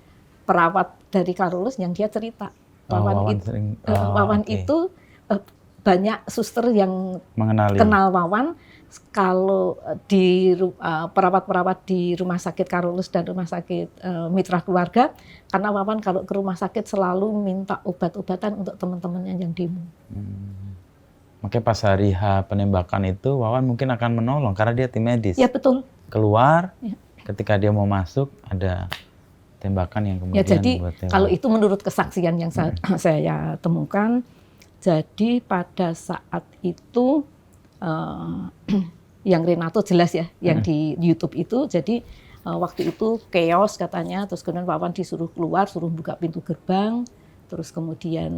perawat dari Carolus yang dia cerita. Wawan itu banyak suster yang kenal Wawan. Kalau di perawat-perawat di rumah sakit Carolus dan rumah sakit Mitra Keluarga, karena Wawan kalau ke rumah sakit selalu minta obat-obatan untuk teman-temannya yang demo. Makanya pas hari H penembakan itu Wawan mungkin akan menolong karena dia tim medis. Ya betul. Keluar, ketika dia mau masuk ada tembakan yang kemudian jadi kalau itu menurut kesaksian yang saya temukan, jadi pada saat itu yang Renato jelas ya, yang di YouTube itu, jadi waktu itu chaos katanya, terus kemudian Wawan disuruh keluar, suruh buka pintu gerbang, terus kemudian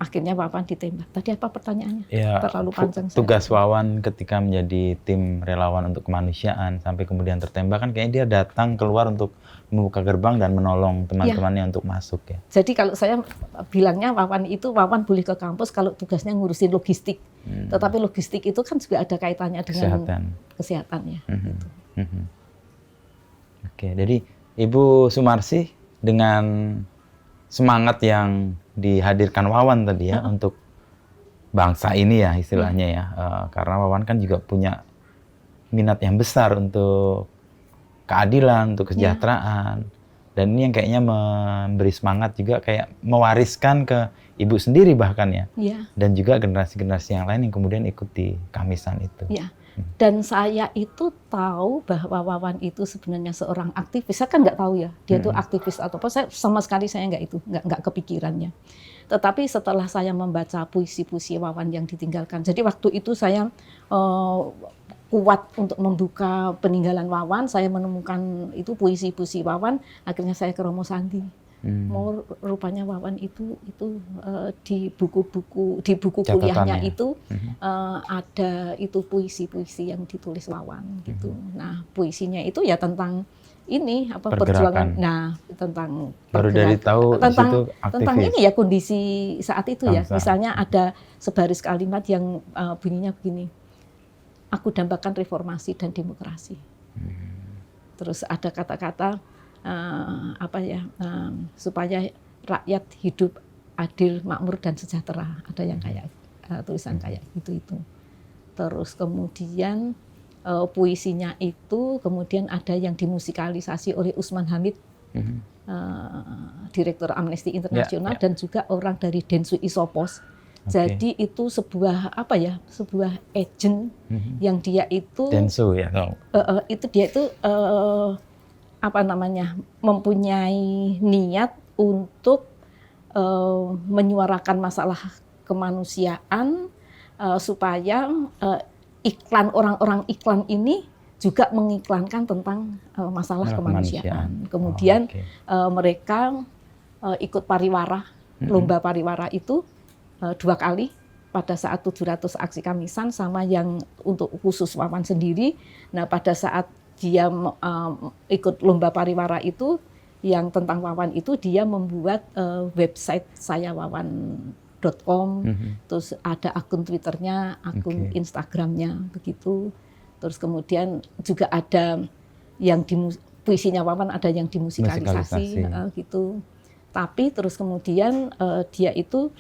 akhirnya Wawan ditembak. Tadi apa pertanyaannya? Ya, terlalu panjang. Tugas Wawan ketika menjadi tim relawan untuk kemanusiaan sampai kemudian tertembak kan kayaknya dia datang keluar untuk membuka gerbang dan menolong teman-temannya untuk masuk ya. Jadi kalau saya bilangnya Wawan boleh ke kampus kalau tugasnya ngurusin logistik. Tetapi logistik itu kan juga ada kaitannya dengan kesehatan ya. Oke, jadi Ibu Sumarsih dengan semangat yang dihadirkan Wawan tadi ya untuk bangsa ini ya istilahnya ya, karena Wawan kan juga punya minat yang besar untuk keadilan, untuk kesejahteraan. Dan ini yang kayaknya memberi semangat juga, kayak mewariskan ke ibu sendiri bahkan ya. Dan juga generasi-generasi yang lain yang kemudian ikut di Kamisan itu. Dan saya itu tahu bahwa Wawan itu sebenarnya seorang aktivis. Saya kan nggak tahu ya, dia itu aktivis atau apa. Saya sama sekali nggak kepikirannya. Tetapi setelah saya membaca puisi-puisi Wawan yang ditinggalkan, jadi waktu itu saya kuat untuk membuka peninggalan Wawan. Saya menemukan itu puisi-puisi Wawan. Akhirnya saya ke Romo Sandi. Rupanya Wawan itu di buku kuliahnya itu ada itu puisi-puisi yang ditulis Wawan gitu. Nah, puisinya itu ya tentang ini perjuangan. Nah, tentang baru dari tahu tentang ini ya kondisi saat itu ya. Misalnya ada sebaris kalimat yang bunyinya begini. Aku dambakan reformasi dan demokrasi. Terus ada kata-kata supaya rakyat hidup adil, makmur dan sejahtera. Ada yang kayak tulisan kayak gitu itu. Terus kemudian puisinya itu kemudian ada yang dimusikalisasi oleh Usman Hamid, Direktur Amnesty International dan juga orang dari Densu Isopos. Jadi itu sebuah sebuah agent yang dia itu Densu ya. Itu dia itu mempunyai niat untuk menyuarakan masalah kemanusiaan supaya orang-orang iklan ini juga mengiklankan tentang masalah kemanusiaan. Kemudian mereka ikut pariwara, lomba pariwara itu 2 kali pada saat 700 aksi Kamisan sama yang untuk khusus Wawan sendiri. Nah, pada saat dia ikut lomba pariwara itu yang tentang Wawan itu dia membuat website sayawawan.com, terus ada akun Twitternya, akun Instagramnya begitu. Terus kemudian juga ada yang puisinya Wawan ada yang dimusikalisasi gitu. Tapi terus kemudian dia itu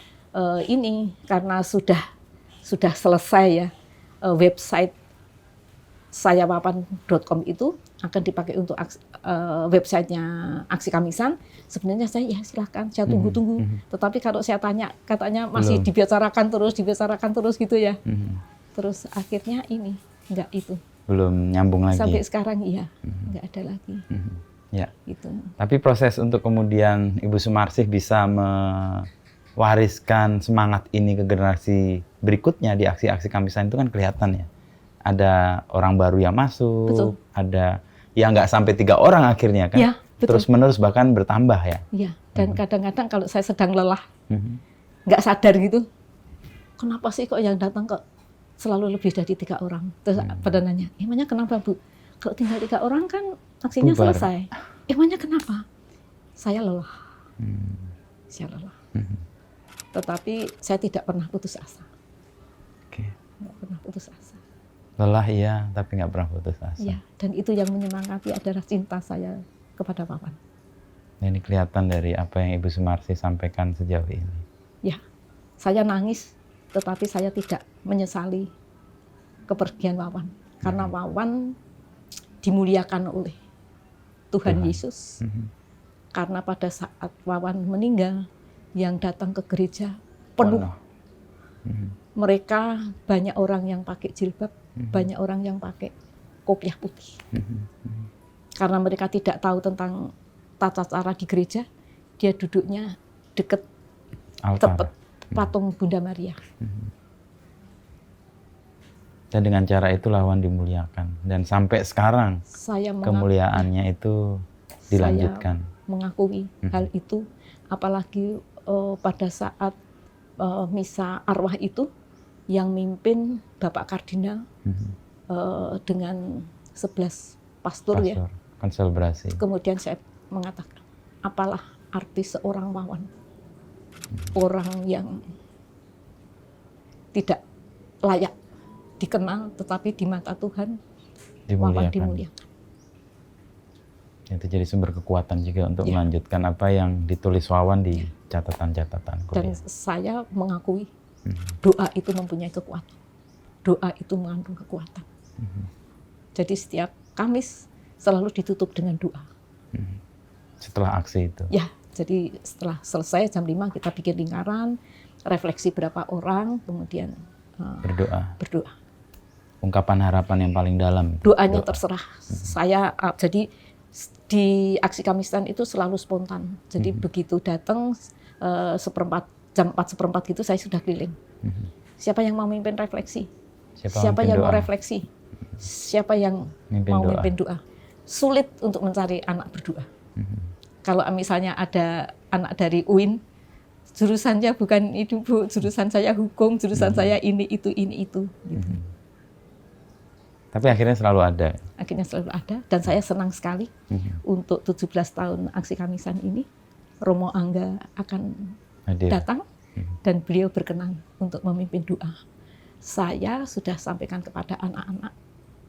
karena sudah selesai ya website sayawawan.com itu akan dipakai untuk websitenya Aksi Kamisan. Sebenarnya saya silahkan, saya tunggu-tunggu. Tetapi kalau saya tanya, katanya masih dibicarakan terus gitu ya. Terus akhirnya enggak itu. Belum nyambung lagi. Sampai sekarang enggak ada lagi. Ya. Gitu. Tapi proses untuk kemudian Ibu Sumarsih bisa mewariskan semangat ini ke generasi berikutnya di aksi-aksi Kamisan itu kan kelihatan ya. Ada orang baru yang masuk, ada yang nggak sampai 3 orang akhirnya kan, ya, terus menerus bahkan bertambah ya. Iya, dan kadang-kadang kalau saya sedang lelah, nggak sadar gitu, kenapa sih kok yang datang kok selalu lebih dari 3 orang? Terus pada nanya, emangnya kenapa Bu? Kalau tinggal 3 orang kan aksinya selesai. Emangnya kenapa? Saya lelah, Tetapi saya tidak pernah putus asa. Nggak pernah putus asa. Lelah iya, tapi nggak pernah putus asa. Ya, dan itu yang menyemangati adalah cinta saya kepada Wawan. Ini kelihatan dari apa yang Ibu Sumarsih sampaikan sejauh ini. Ya, saya nangis, tetapi saya tidak menyesali kepergian Wawan. Karena Wawan dimuliakan oleh Tuhan Yesus. Karena pada saat Wawan meninggal, yang datang ke gereja penuh. Mereka banyak orang yang pakai jilbab, banyak orang yang pakai kopiah putih. Karena mereka tidak tahu tentang tata cara di gereja, dia duduknya dekat tepat patung Bunda Maria. Dan dengan cara itu Wawan dimuliakan. Dan sampai sekarang kemuliaannya itu dilanjutkan. Saya mengakui hal itu, apalagi pada saat misa arwah itu, yang mimpin Bapak Kardinal dengan 11 pastor ya. Konselebrasi. Kemudian saya mengatakan, apalah arti seorang Wawan? Orang yang tidak layak dikenal, tetapi di mata Tuhan Wawan dimuliakan. Itu jadi sumber kekuatan juga untuk melanjutkan apa yang ditulis Wawan di catatan-catatan kuliah. Dan saya mengakui doa itu mempunyai kekuatan. Doa itu mengandung kekuatan. Jadi setiap Kamis selalu ditutup dengan doa. Setelah aksi itu? Ya, jadi setelah selesai jam 5 kita bikin lingkaran, refleksi berapa orang, kemudian berdoa. Ungkapan harapan yang paling dalam? Doanya terserah. Saya, jadi di aksi Kamisan itu selalu spontan. Jadi begitu datang jam 4:15 gitu saya sudah keliling. Siapa yang mau mimpin refleksi? Siapa yang mau refleksi? Siapa yang mau mimpin doa? Sulit untuk mencari anak berdoa. Kalau misalnya ada anak dari UIN, jurusannya bukan itu Bu, jurusan saya hukum, jurusan saya ini itu. Gitu. Tapi akhirnya selalu ada? Akhirnya selalu ada, dan saya senang sekali untuk 17 tahun aksi Kamisan ini, Romo Angga akan datang dan beliau berkenan untuk memimpin doa. Saya sudah sampaikan kepada anak-anak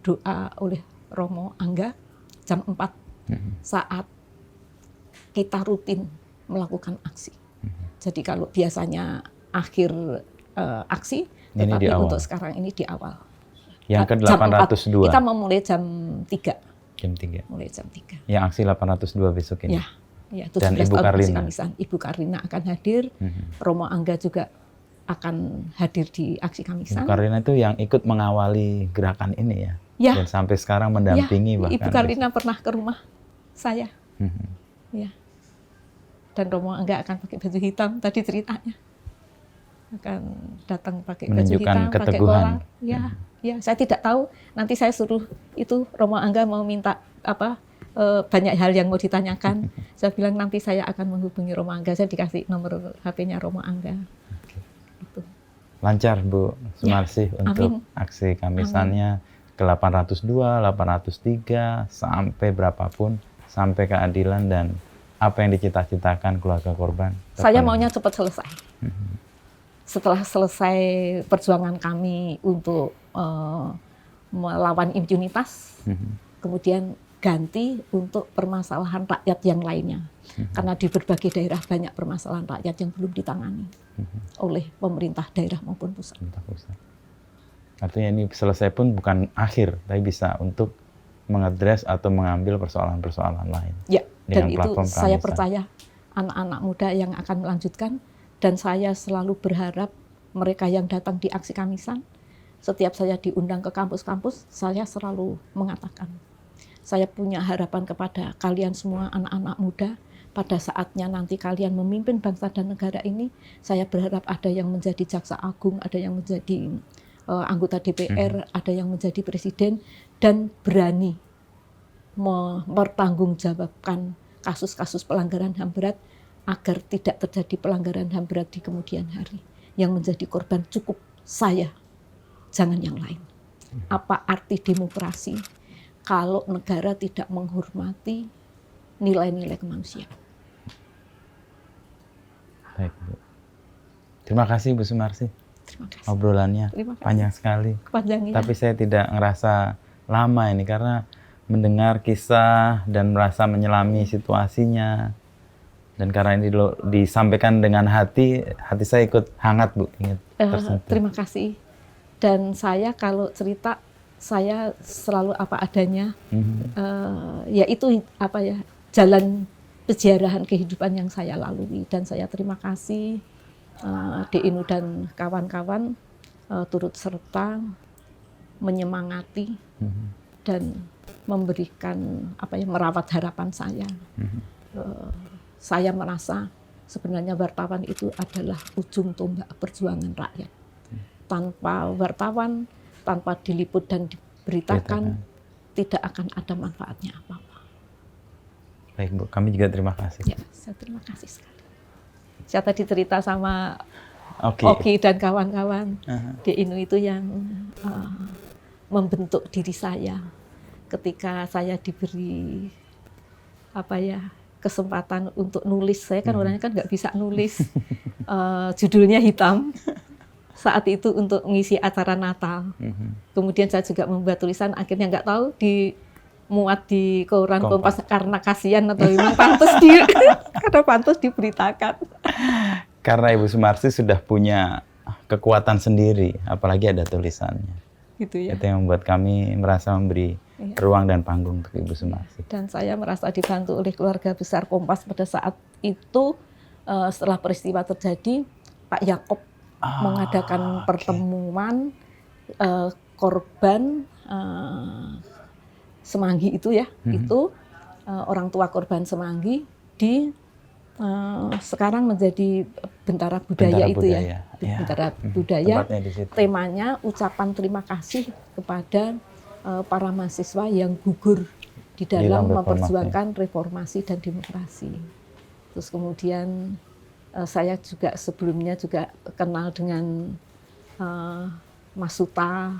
doa oleh Romo Angga jam 4 saat kita rutin melakukan aksi. Jadi kalau biasanya akhir aksi, tetapi untuk sekarang ini di awal. Yang ke 802? Kita mau mulai jam 3. Jam 3? Mulai jam 3. Yang aksi 802 besok ini? Ya, dan Ibu Karlina? Ibu Karlina akan hadir, Romo Angga juga akan hadir di aksi Kamisan. Ibu Karlina itu yang ikut mengawali gerakan ini ya? Dan sampai sekarang mendampingi bahkan. Ibu Karlina pernah ke rumah saya. Ya. Dan Romo Angga akan pakai baju hitam, tadi ceritanya. Akan datang pakai baju hitam, pakai kolang. Ya, saya tidak tahu. Nanti saya suruh itu Romo Angga mau minta apa? Banyak hal yang mau ditanyakan. Saya bilang nanti saya akan menghubungi Romo Angga. Saya dikasih nomor HP-nya Romo Angga. Gitu. Lancar Bu Sumarsih untuk aksi Kamisannya ke 802, 803 sampai berapapun, sampai keadilan dan apa yang dicita-citakan keluarga korban. Saya maunya cepat selesai. Setelah selesai perjuangan kami untuk melawan impunitas, kemudian ganti untuk permasalahan rakyat yang lainnya. Karena di berbagai daerah banyak permasalahan rakyat yang belum ditangani oleh pemerintah daerah maupun pusat. Artinya ini selesai pun bukan akhir, tapi bisa untuk mengadres atau mengambil persoalan-persoalan lain. Ya, dan itu saya percaya anak-anak muda yang akan melanjutkan, dan saya selalu berharap mereka yang datang di aksi Kamisan, setiap saya diundang ke kampus-kampus, saya selalu mengatakan, saya punya harapan kepada kalian semua anak-anak muda, pada saatnya nanti kalian memimpin bangsa dan negara ini, saya berharap ada yang menjadi jaksa agung, ada yang menjadi anggota DPR, ada yang menjadi presiden, dan berani mempertanggungjawabkan kasus-kasus pelanggaran HAM berat agar tidak terjadi pelanggaran HAM berat di kemudian hari. Yang menjadi korban cukup saya, jangan yang lain. Apa arti demokrasi kalau negara tidak menghormati nilai-nilai kemanusiaan? Baik, Bu. Terima kasih Bu Sumarsih. Terima kasih. Obrolannya panjang sekali. Tapi saya tidak ngerasa lama ini karena mendengar kisah dan merasa menyelami situasinya. Dan karena ini disampaikan dengan hati saya ikut hangat Bu. Terima kasih. Dan saya kalau cerita, saya selalu apa adanya. Ya itu apa ya, jalan peziarahan kehidupan yang saya lalui. Dan saya terima kasih Dinu dan kawan-kawan turut serta menyemangati dan memberikan apa ya, merawat harapan saya. Saya merasa sebenarnya wartawan itu adalah ujung tombak perjuangan rakyat. Tanpa wartawan, tanpa diliput dan diberitakan, tidak akan ada manfaatnya apa-apa. Baik Bu, kami juga terima kasih. Ya, saya terima kasih sekali. Saya tadi cerita sama Oki dan kawan-kawan di Inu itu yang membentuk diri saya ketika saya diberi apa ya, kesempatan untuk nulis. Saya kan orangnya kan nggak bisa nulis. Judulnya hitam. Saat itu untuk mengisi acara Natal. Kemudian saya juga membuat tulisan, akhirnya nggak tahu dimuat di koran Kompas karena kasihan atau memang karena pantas diberitakan. Karena Ibu Sumarsih sudah punya kekuatan sendiri, apalagi ada tulisannya. Gitu ya. Itu yang membuat kami merasa memberi Iya. ruang dan panggung untuk Ibu Sumarsih. Dan saya merasa dibantu oleh keluarga besar Kompas pada saat itu. Setelah peristiwa terjadi, Pak Yakob mengadakan pertemuan korban Semanggi itu ya, itu orang tua korban Semanggi sekarang menjadi Bentara Budaya itu ya, Bentara Budaya. Temanya ucapan terima kasih kepada para mahasiswa yang gugur di dalam memperjuangkan reformasi dan demokrasi. Terus kemudian saya juga sebelumnya juga kenal dengan Mas Suta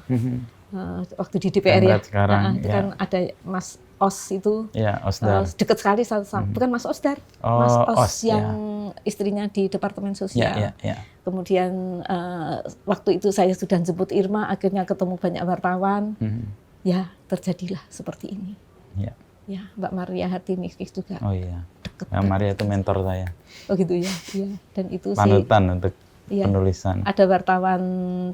waktu di DPR ya. Sekarang, kan ada Mas Os itu, Osdar. dekat sekali bukan Mas Osdar, Mas Os yang istrinya di Departemen Sosial. Kemudian waktu itu saya sudah jemput Irma, akhirnya ketemu banyak wartawan. Ya terjadilah seperti ini. Ya, Mbak Maria Hartini juga. Oh iya. Mbak Maria itu mentor saya. Oh gitu ya. Iya. Dan itu panutan untuk penulisan. Ada wartawan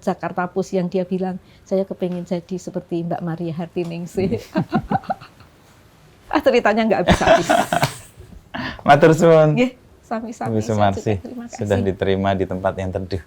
Jakarta Post yang dia bilang, saya kepingin jadi seperti Mbak Maria Hartini sih. Ceritanya nggak habis-habis. Matur suwun. Sami-sami. Ibu Sumarsih sudah diterima di tempat yang teduh.